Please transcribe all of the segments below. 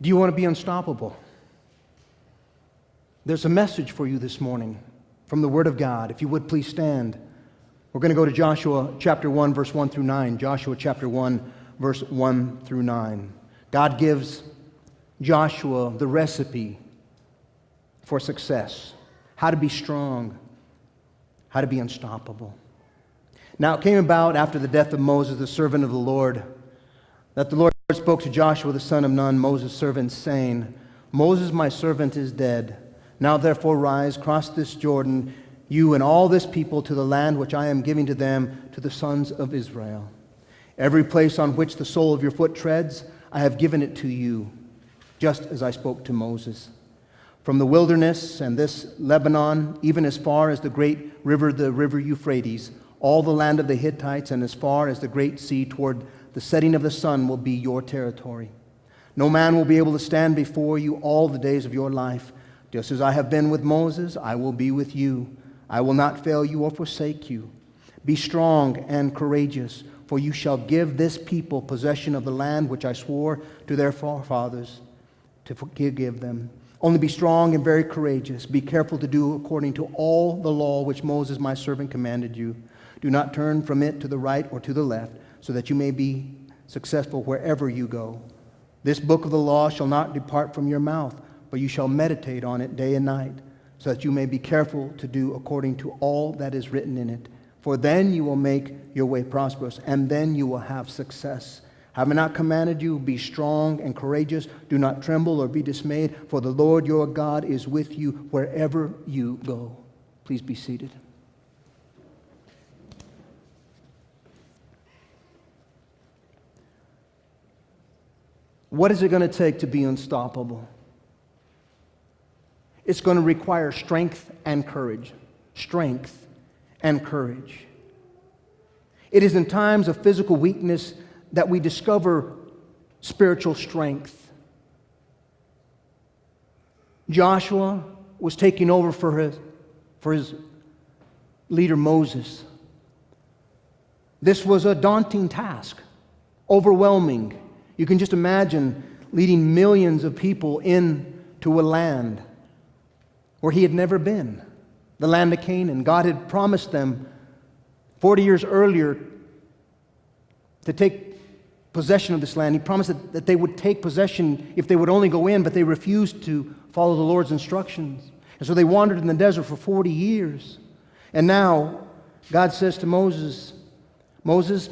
Do you want to be unstoppable? There's a message for you this morning from the Word of God. If you would please stand. We're going to go to Joshua chapter 1, verse 1 through 9. Joshua chapter 1, verse 1 through 9. God gives Joshua the recipe for success, how to be strong, how to be unstoppable. Now it came about after the death of Moses, the servant of the Lord, that the Lord spoke to Joshua the son of Nun, Moses' servant, saying, Moses, my servant, is dead. Now therefore rise, cross this Jordan, you and all this people, to the land which I am giving to them, to the sons of Israel. Every place on which the sole of your foot treads, I have given it to you, just as I spoke to Moses. From the wilderness and this Lebanon, even as far as the great river, the river Euphrates, all the land of the Hittites, and as far as the great sea toward the setting of the sun will be your territory. No man will be able to stand before you all the days of your life. Just as I have been with Moses, I will be with you. I will not fail you or forsake you. Be strong and courageous, for you shall give this people possession of the land which I swore to their forefathers to give them. Only be strong and very courageous. Be careful to do according to all the law which Moses my servant commanded you. Do not turn from it to the right or to the left, so that you may be successful wherever you go. This book of the law shall not depart from your mouth, but you shall meditate on it day and night, so that you may be careful to do according to all that is written in it. For then you will make your way prosperous, and then you will have success. Have I not commanded you, be strong and courageous? Do not tremble or be dismayed, for the Lord your God is with you wherever you go. Please be seated. What is it going to take to be unstoppable? It's going to require strength and courage. Strength and courage. It is in times of physical weakness that we discover spiritual strength. Joshua was taking over for his leader Moses. This was a daunting task, overwhelming. You can just imagine leading millions of people into a land where he had never been, the land of Canaan. God had promised them 40 years earlier to take possession of this land. He promised that they would take possession if they would only go in, but they refused to follow the Lord's instructions. And so they wandered in the desert for 40 years. And now God says to Moses, Moses,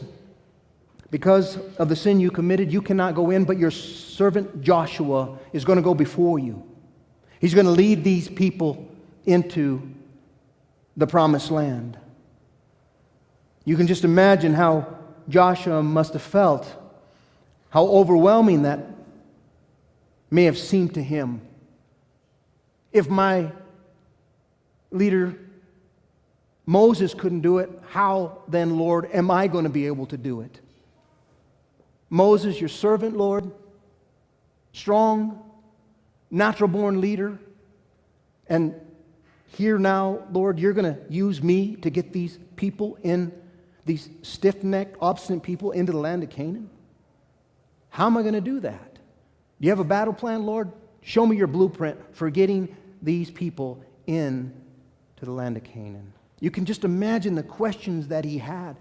because of the sin you committed, you cannot go in, but your servant Joshua is going to go before you. He's going to lead these people into the promised land. You can just imagine how Joshua must have felt, how overwhelming that may have seemed to him. If my leader Moses couldn't do it, how then, Lord, am I going to be able to do it? Moses, your servant, Lord, strong, natural-born leader, and here now, Lord, you're going to use me to get these people in, these stiff-necked, obstinate people into the land of Canaan? How am I going to do that? Do you have a battle plan, Lord? Show me your blueprint for getting these people in to the land of Canaan. You can just imagine the questions that he had.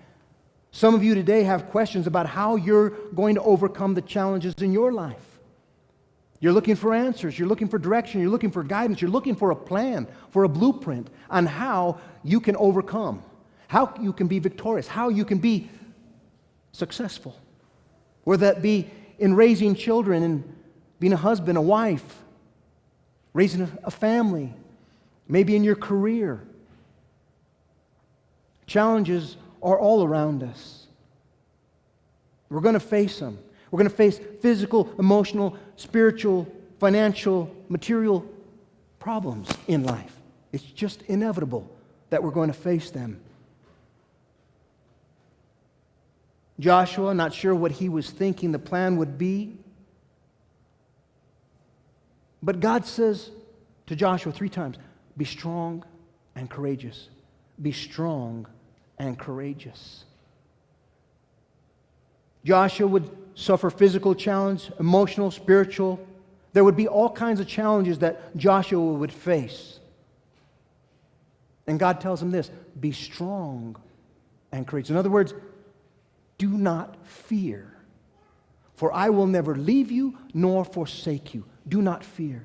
Some of you today have questions about how you're going to overcome the challenges in your life. You're looking for answers, you're looking for direction, you're looking for guidance, you're looking for a plan, for a blueprint on how you can overcome, how you can be victorious, how you can be successful. Whether that be in raising children and being a husband, a wife, raising a family, maybe in your career. Challenges are all around us. We're going to face them. We're going to face physical, emotional, spiritual, financial, material problems in life. It's just inevitable that we're going to face them. Joshua, not sure what he was thinking the plan would be. But God says to Joshua 3 times, be strong and courageous. Be strong and courageous. Joshua would suffer physical challenge, emotional, spiritual, There would be all kinds of challenges that Joshua would face. And God tells him this: be strong and courageous. In other words, do not fear, for I will never leave you nor forsake you. Do not fear.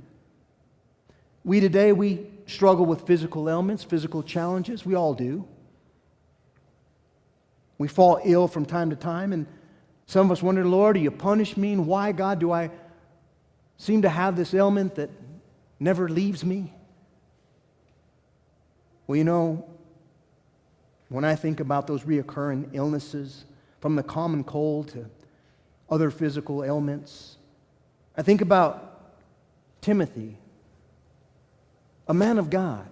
We struggle with physical ailments, physical challenges. We all do. We fall ill from time to time, and some of us wonder, Lord, do you punish me? And why, God, do I seem to have this ailment that never leaves me? Well, you know, when I think about those reoccurring illnesses, from the common cold to other physical ailments, I think about Timothy, a man of God,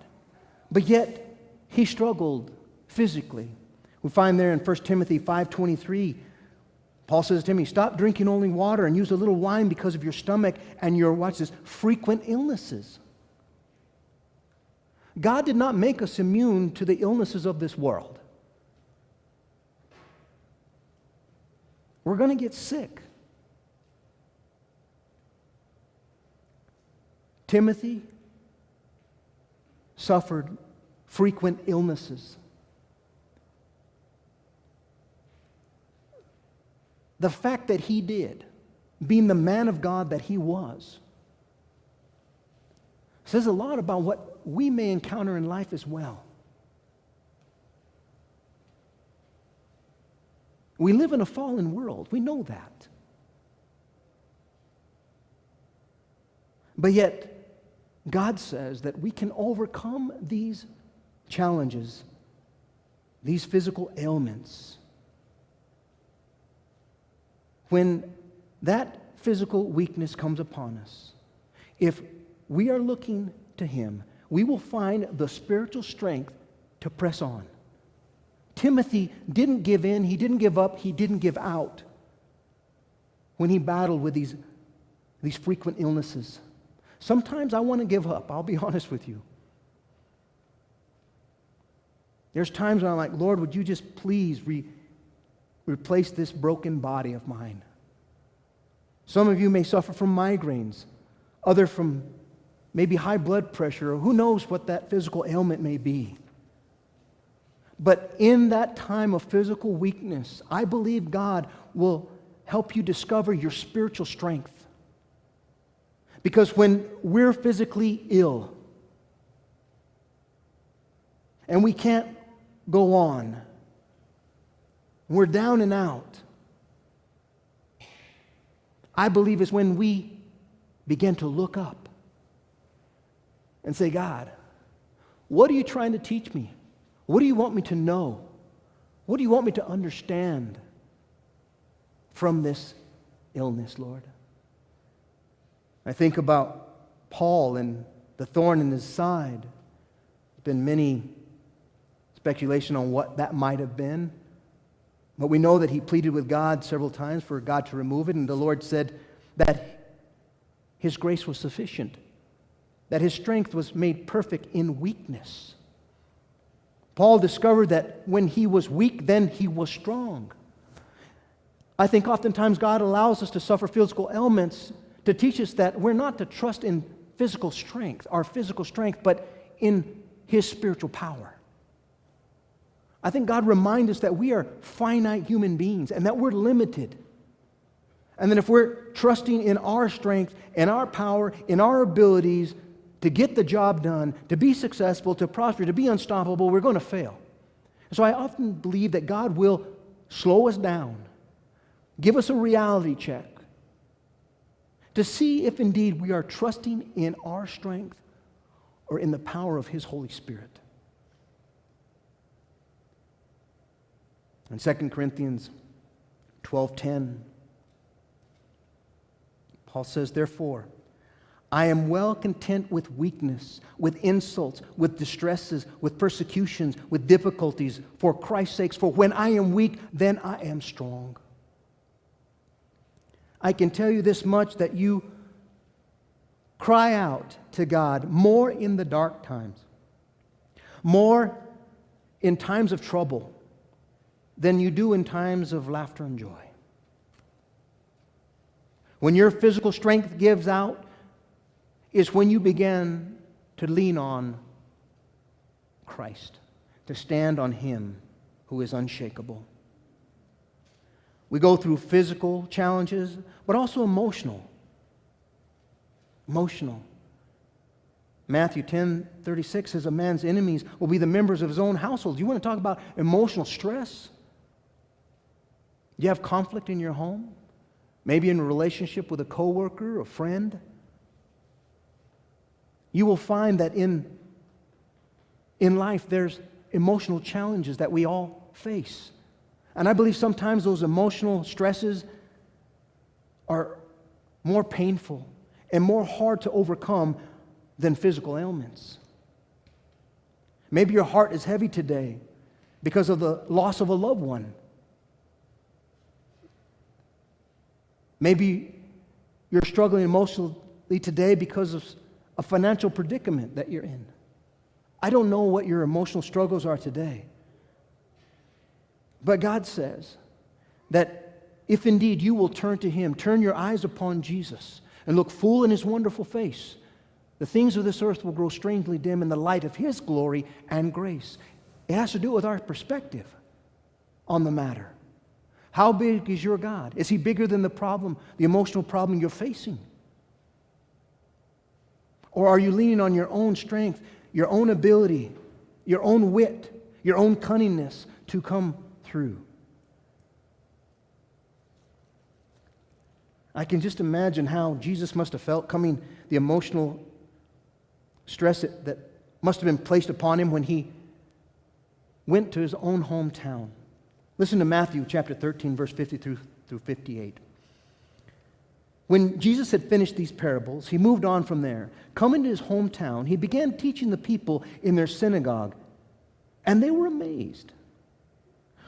but yet he struggled physically. We find there in 1 Timothy 5:23, Paul says to Timothy, stop drinking only water and use a little wine because of your stomach and your, watch this, frequent illnesses. God did not make us immune to the illnesses of this world. We're going to get sick. Timothy suffered frequent illnesses. The fact that he did, being the man of God that he was, says a lot about what we may encounter in life as well. We live in a fallen world. We know that. But yet, God says that we can overcome these challenges, these physical ailments, when that physical weakness comes upon us. If we are looking to Him, we will find the spiritual strength to press on. Timothy didn't give in, he didn't give up, he didn't give out when he battled with these frequent illnesses. Sometimes I want to give up, I'll be honest with you. There's times when I'm like, Lord, would you just please replace this broken body of mine? Some of you may suffer from migraines, other from maybe high blood pressure, or who knows what that physical ailment may be. But in that time of physical weakness, I believe God will help you discover your spiritual strength. Because when we're physically ill and we can't go on, we're down and out, I believe is when we begin to look up and say, God, what are you trying to teach me? What do you want me to know? What do you want me to understand from this illness, Lord? I think about Paul and the thorn in his side. There's been many speculation on what that might have been. But we know that he pleaded with God several times for God to remove it, and the Lord said that His grace was sufficient, that His strength was made perfect in weakness. Paul discovered that when he was weak, then he was strong. I think oftentimes God allows us to suffer physical ailments to teach us that we're not to trust in physical strength, our physical strength, but in His spiritual power. I think God reminds us that we are finite human beings and that we're limited. And that if we're trusting in our strength and our power, in our abilities to get the job done, to be successful, to prosper, to be unstoppable, we're going to fail. So I often believe that God will slow us down, give us a reality check, to see if indeed we are trusting in our strength or in the power of His Holy Spirit. In 2 Corinthians 12:10, Paul says, therefore, I am well content with weakness, with insults, with distresses, with persecutions, with difficulties, for Christ's sake. For when I am weak, then I am strong. I can tell you this much, that you cry out to God more in the dark times, more in times of trouble, than you do in times of laughter and joy. When your physical strength gives out, is when you began to lean on Christ, to stand on Him who is unshakable. We go through physical challenges, but also emotional. Emotional. Matthew 10:36 says, a man's enemies will be the members of his own household. You want to talk about emotional stress? You have conflict in your home? Maybe in a relationship with a coworker, a friend? You will find that in life there's emotional challenges that we all face. And I believe sometimes those emotional stresses are more painful and more hard to overcome than physical ailments. Maybe your heart is heavy today because of the loss of a loved one. Maybe you're struggling emotionally today because of a financial predicament that you're in. I don't know what your emotional struggles are today. But God says that if indeed you will turn to Him, turn your eyes upon Jesus, and look full in His wonderful face, the things of this earth will grow strangely dim in the light of His glory and grace. It has to do with our perspective on the matter. How big is your God? Is He bigger than the problem, the emotional problem you're facing? Or are you leaning on your own strength, your own ability, your own wit, your own cunningness to come through? I can just imagine how Jesus must have felt coming, the emotional stress that must have been placed upon Him when He went to His own hometown. Listen to Matthew chapter 13, verse 50 through 58. When Jesus had finished these parables, He moved on from there. Coming to His hometown, He began teaching the people in their synagogue, and they were amazed.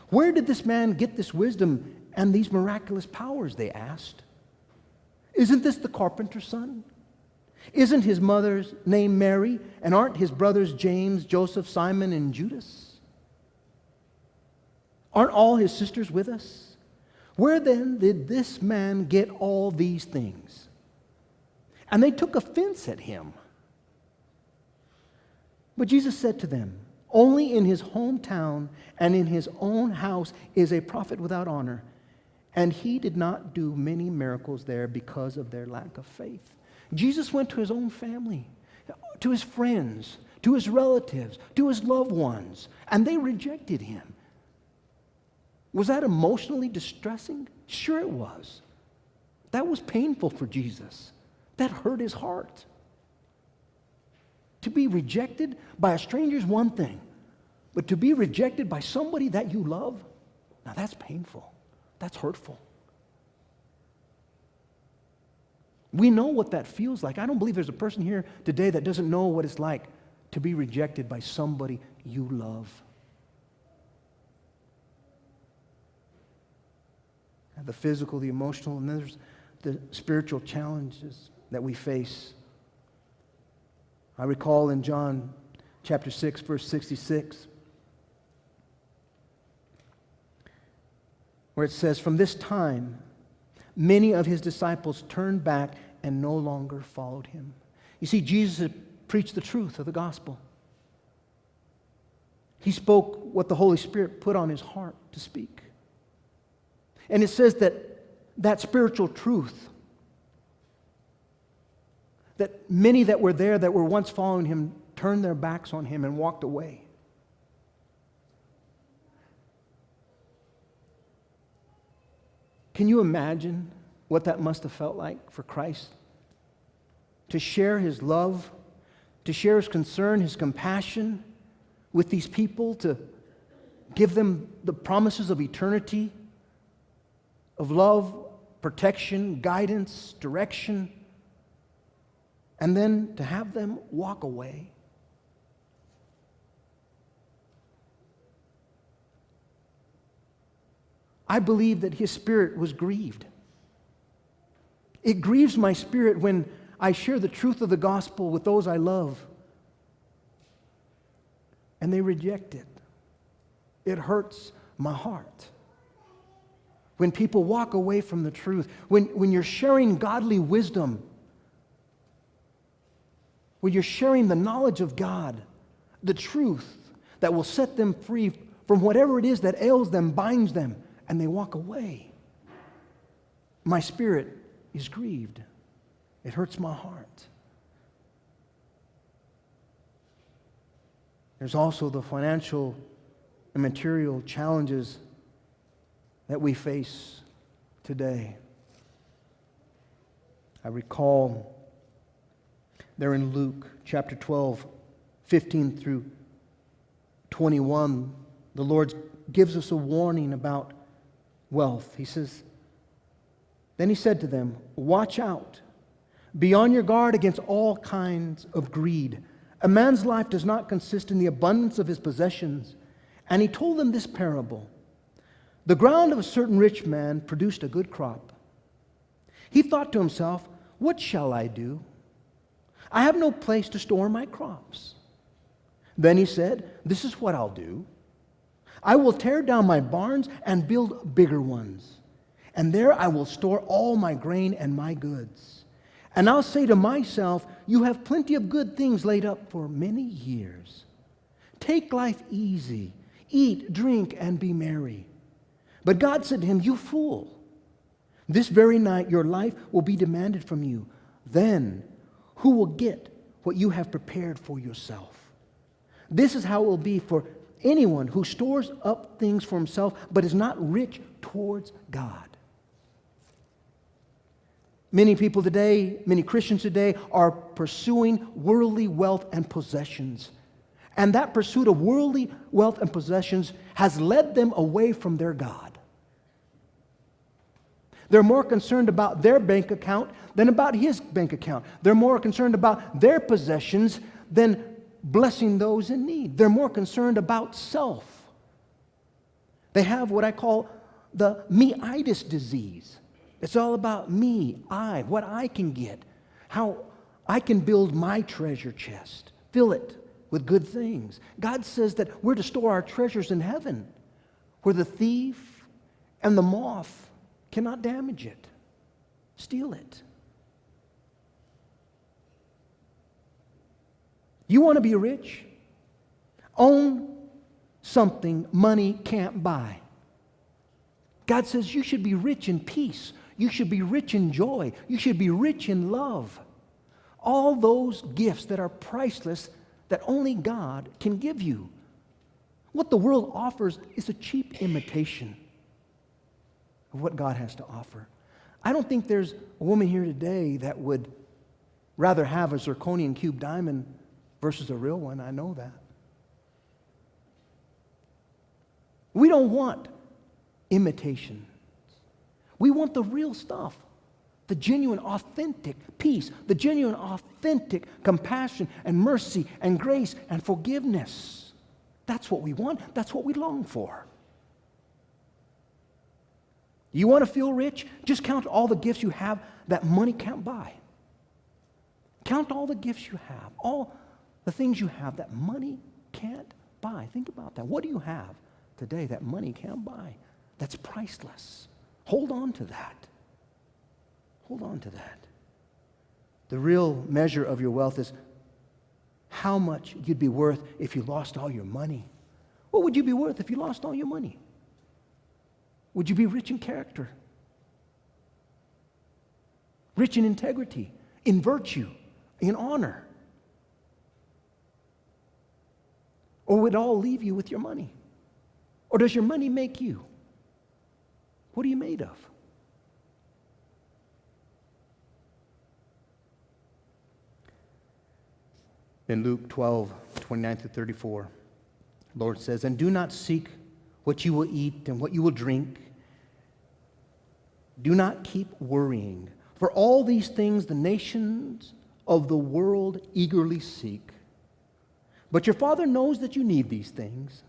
Where did this man get this wisdom and these miraculous powers, they asked. Isn't this the carpenter's son? Isn't his mother's name Mary? And aren't his brothers James, Joseph, Simon, and Judas? Aren't all his sisters with us? Where then did this man get all these things? And they took offense at Him. But Jesus said to them, only in his hometown and in his own house is a prophet without honor. And He did not do many miracles there because of their lack of faith. Jesus went to His own family, to His friends, to His relatives, to His loved ones, and they rejected Him. Was that emotionally distressing? Sure it was. That was painful for Jesus. That hurt His heart. To be rejected by a stranger is one thing, but to be rejected by somebody that you love, now that's painful. That's hurtful. We know what that feels like. I don't believe there's a person here today that doesn't know what it's like to be rejected by somebody you love. The physical, the emotional, and then there's the spiritual challenges that we face. I recall in John chapter 6, verse 66, where it says, from this time, many of His disciples turned back and no longer followed Him. You see, Jesus had preached the truth of the gospel. He spoke what the Holy Spirit put on His heart to speak. And it says that spiritual truth, that many that were there that were once following Him turned their backs on Him and walked away. Can you imagine what that must have felt like for Christ? To share His love, to share His concern, His compassion with these people, to give them the promises of eternity, of love, protection, guidance, direction, and then to have them walk away. I believe that His Spirit was grieved. It grieves my spirit when I share the truth of the gospel with those I love and they reject it. It hurts my heart. When people walk away from the truth, when you're sharing godly wisdom where you're sharing the knowledge of God, the truth that will set them free from whatever it is that ails them, binds them, and they walk away. My spirit is grieved. It hurts my heart. There's also the financial and material challenges that we face today. I recall there in Luke chapter 12, 15 through 21, the Lord gives us a warning about wealth. He says, then he said to them, watch out, be on your guard against all kinds of greed. A man's life does not consist in the abundance of his possessions. And he told them this parable. The ground of a certain rich man produced a good crop. He thought to himself, what shall I do? I have no place to store my crops. Then he said, this is what I'll do. I will tear down my barns and build bigger ones. And there I will store all my grain and my goods. And I'll say to myself, you have plenty of good things laid up for many years. Take life easy. Eat, drink, and be merry. But God said to him, you fool. This very night your life will be demanded from you. Then who will get what you have prepared for yourself? This is how it will be for anyone who stores up things for himself but is not rich towards God. Many people today, many Christians today are pursuing worldly wealth and possessions. And that pursuit of worldly wealth and possessions has led them away from their God. They're more concerned about their bank account than about His bank account. They're more concerned about their possessions than blessing those in need. They're more concerned about self. They have what I call the me-itis disease. It's all about me, I, what I can get, how I can build my treasure chest, fill it with good things. God says that we're to store our treasures in heaven, where the thief and the moth cannot damage it, steal it. You want to be rich? Own something money can't buy. God says you should be rich in peace. You should be rich in joy. You should be rich in love. All those gifts that are priceless that only God can give you. What the world offers is a cheap imitation of what God has to offer. I don't think there's a woman here today that would rather have a zirconian cube diamond versus a real one. I know that. We don't want imitation. We want the real stuff, the genuine, authentic peace, the genuine, authentic compassion and mercy and grace and forgiveness. That's what we want. That's what we long for. You want to feel rich? Just count all the gifts you have that money can't buy. Count all the gifts you have, all the things you have that money can't buy. Think about that. What do you have today that money can't buy? That's priceless. Hold on to that. Hold on to that. The real measure of your wealth is how much you'd be worth if you lost all your money. What would you be worth if you lost all your money? Would you be rich in character? Rich in integrity, in virtue, in honor? Or would it all leave you with your money? Or does your money make you? What are you made of? In Luke 12, 29 through 34, the Lord says, and do not seek what you will eat and what you will drink. Do not keep worrying. For all these things the nations of the world eagerly seek. But your Father knows that you need these things.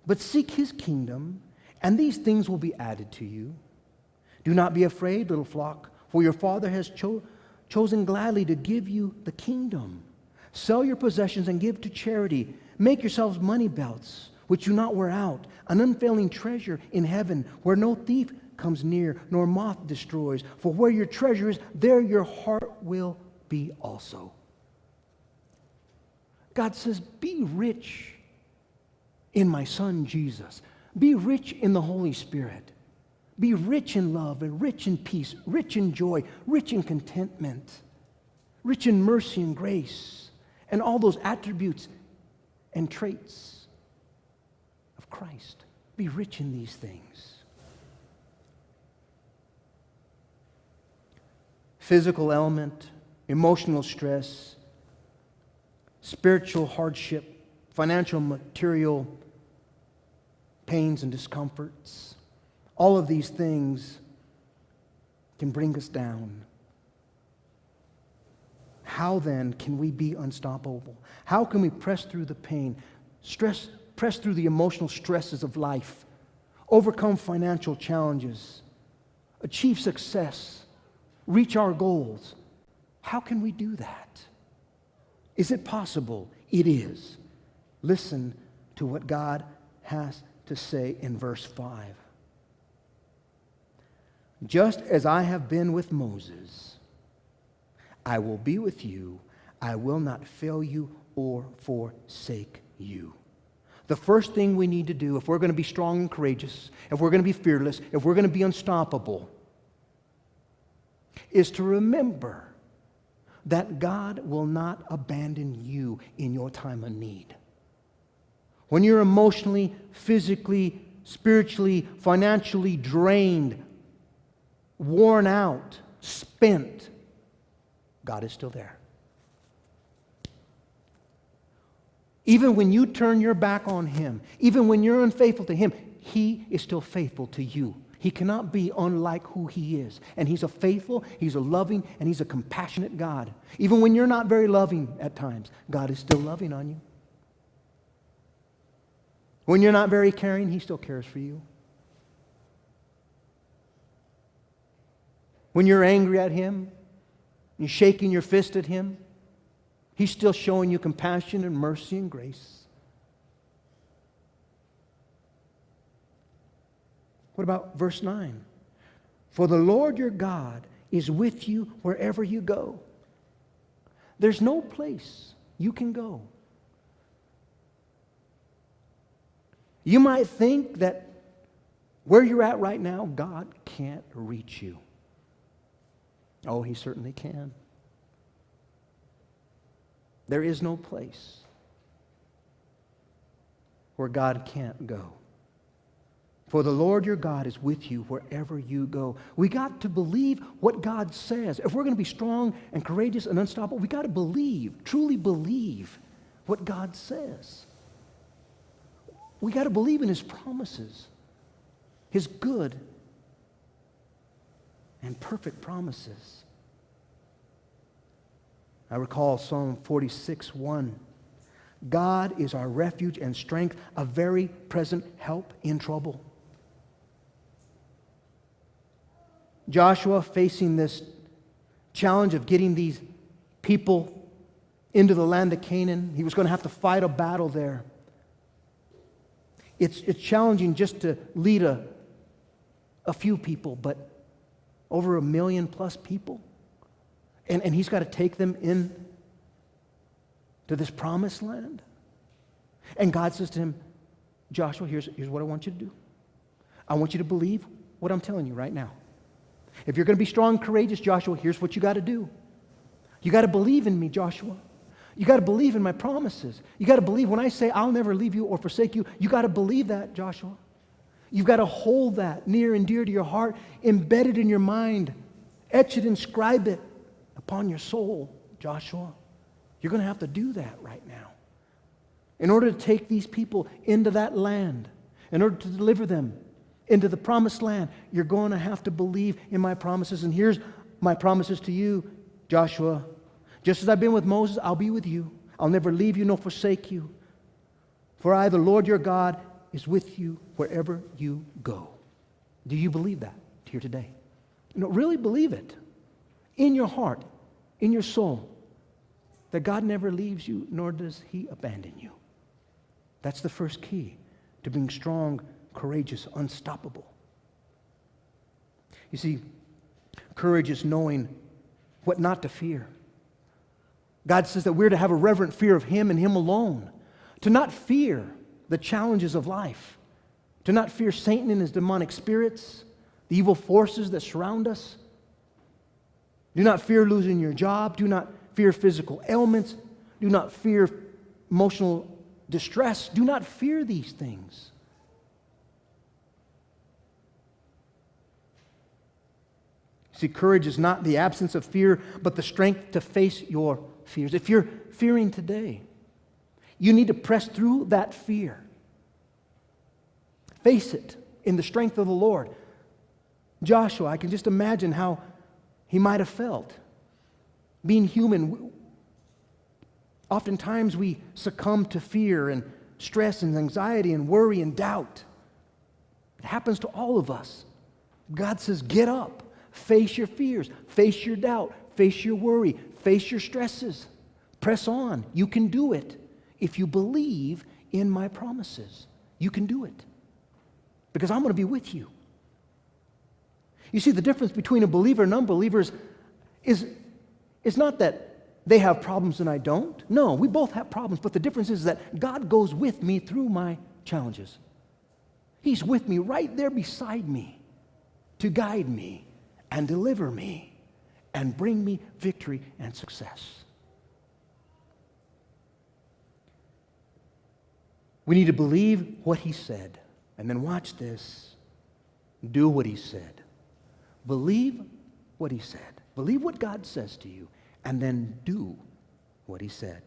But seek His kingdom, and these things will be added to you. Do not be afraid, little flock, for your Father has chosen gladly to give you the kingdom. Sell your possessions and give to charity. Make yourselves money belts, which do not wear out, an unfailing treasure in heaven, where no thief comes near, nor moth destroys. For where your treasure is, there your heart will be also. God says, be rich in my Son Jesus. Be rich in the Holy Spirit. Be rich in love and rich in peace, rich in joy, rich in contentment, rich in mercy and grace, and all those attributes and traits of Christ. Be rich in these things. Physical ailment, emotional stress, spiritual hardship, financial, material pains and discomforts. All of these things can bring us down. How then can we be unstoppable? How can we press through the pain, press through the emotional stresses of life, overcome financial challenges, achieve success, reach our goals? How can we do that? Is it possible? It is. Listen to what God has to say in verse 5. Just as I have been with Moses, I will be with you. I will not fail you or forsake you. The first thing we need to do if we're going to be strong and courageous, if we're going to be fearless, if we're going to be unstoppable, is to remember that God will not abandon you in your time of need. When you're emotionally, physically, spiritually, financially drained, worn out, spent, God is still there. Even when you turn your back on Him, even when you're unfaithful to Him, He is still faithful to you. He cannot be unlike who He is. And He's a faithful, He's a loving, and He's a compassionate God. Even when you're not very loving at times, God is still loving on you. When you're not very caring, He still cares for you. When you're angry at Him, you're shaking your fist at Him, He's still showing you compassion and mercy and grace. What about verse 9? For the Lord your God is with you wherever you go. There's no place you can go. You might think that where you're at right now, God can't reach you. Oh, He certainly can. There is no place where God can't go. For the Lord your God is with you wherever you go. We got to believe what God says. If we're going to be strong and courageous and unstoppable, we got to believe, truly believe what God says. We got to believe in His promises, His good and perfect promises. I recall Psalm 46:1. God is our refuge and strength, a very present help in trouble. Joshua, facing this challenge of getting these people into the land of Canaan, he was going to have to fight a battle there. It's challenging just to lead a few people, but over 1 million plus people. And he's got to take them in to this promised land. And God says to him, Joshua, here's what I want you to do. I want you to believe what I'm telling you right now. If you're going to be strong and courageous, Joshua, here's what you got to do. You got to believe in me, Joshua. You got to believe in my promises. You got to believe when I say I'll never leave you or forsake you, you got to believe that, Joshua. You've got to hold that near and dear to your heart, embed it in your mind, etch it, inscribe it upon your soul, Joshua. You're going to have to do that right now. In order to take these people into that land, in order to deliver them into the promised land, you're going to have to believe in my promises. And here's my promises to you, Joshua. Just as I've been with Moses, I'll be with you. I'll never leave you nor forsake you. For I, the Lord your God, is with you wherever you go. Do you believe that here today? Really believe it in your heart, in your soul, that God never leaves you, nor does He abandon you. That's the first key to being strong, courageous, unstoppable. You see, courage is knowing what not to fear. God says that we're to have a reverent fear of Him and Him alone, to not fear the challenges of life, to not fear Satan and his demonic spirits, the evil forces that surround us. Do not fear losing your job. Do not fear physical ailments. Do not fear emotional distress. Do not fear these things. See, courage is not the absence of fear, but the strength to face your fears. If you're fearing today, you need to press through that fear. Face it in the strength of the Lord. Joshua, I can just imagine how he might have felt. Being human, oftentimes we succumb to fear and stress and anxiety and worry and doubt. It happens to all of us. God says, get up. Face your fears, face your doubt, face your worry, face your stresses. Press on. You can do it. If you believe in my promises, you can do it. Because I'm going to be with you. You see, the difference between a believer and unbelievers is not that they have problems and I don't. No, we both have problems, but the difference is that God goes with me through my challenges. He's with me right there beside me to guide me and deliver me and bring me victory and success. We need to believe what He said. And then watch this. Do what He said. Believe what He said. Believe what God says to you. And then do what He said.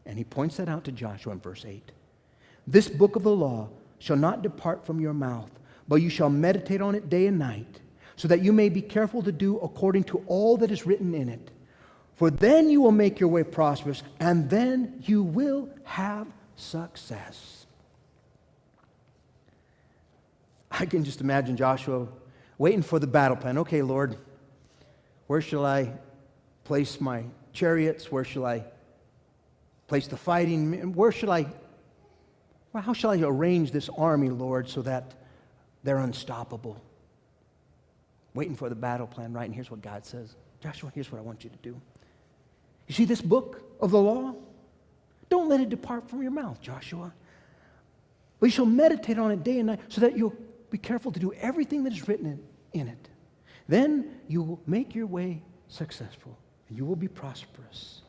And He points that out to Joshua in verse 8. This book of the law shall not depart from your mouth, but you shall meditate on it day and night, so that you may be careful to do according to all that is written in it. For then you will make your way prosperous, and then you will have success. I can just imagine Joshua waiting for the battle plan. Okay, Lord, where shall I place my chariots? Where shall I place the fighting? How shall I arrange this army, Lord, so that they're unstoppable? Waiting for the battle plan, right? And here's what God says. Joshua, here's what I want you to do. You see this book of the law? Don't let it depart from your mouth, Joshua. But you shall meditate on it day and night so that you'll be careful to do everything that is written in it. Then you will make your way successful and you will be prosperous.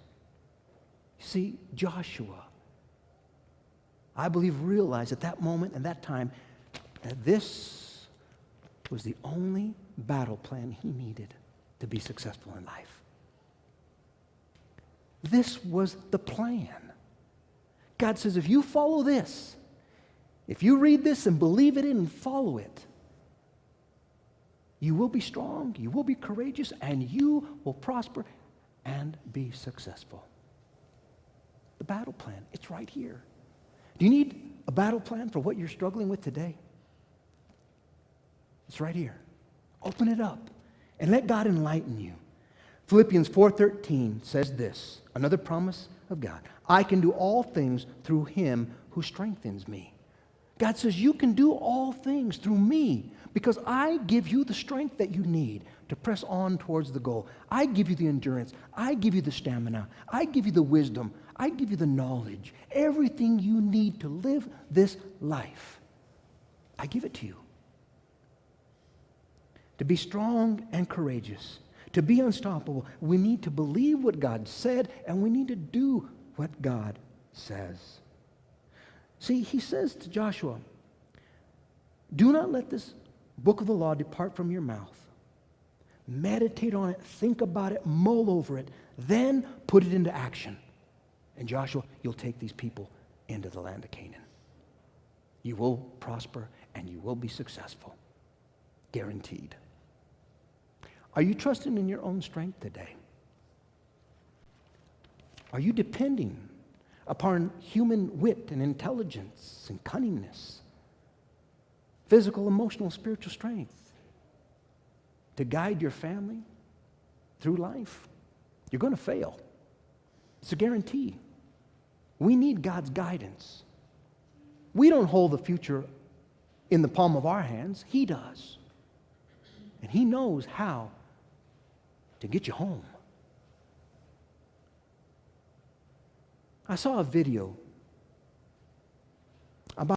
You see, Joshua, I believe, realized at that moment and that time that this was the only battle plan he needed to be successful in life. This was the plan. God says, if you follow this, if you read this and believe it in and follow it, you will be strong, you will be courageous, and you will prosper and be successful. The battle plan, it's right here. Do you need a battle plan for what you're struggling with today? It's right here. Open it up and let God enlighten you. Philippians 4:13 says this, another promise of God. I can do all things through Him who strengthens me. God says you can do all things through me because I give you the strength that you need to press on towards the goal. I give you the endurance. I give you the stamina. I give you the wisdom. I give you the knowledge. Everything you need to live this life, I give it to you. To be strong and courageous, to be unstoppable, we need to believe what God said and we need to do what God says. See, He says to Joshua, do not let this book of the law depart from your mouth. Meditate on it, think about it, mull over it, then put it into action. And Joshua, you'll take these people into the land of Canaan. You will prosper and you will be successful. Guaranteed. Are you trusting in your own strength today? Are you depending upon human wit and intelligence and cunningness, physical, emotional, spiritual strength to guide your family through life? You're going to fail. It's a guarantee. We need God's guidance. We don't hold the future in the palm of our hands. He does. And He knows how to get you home. I saw a video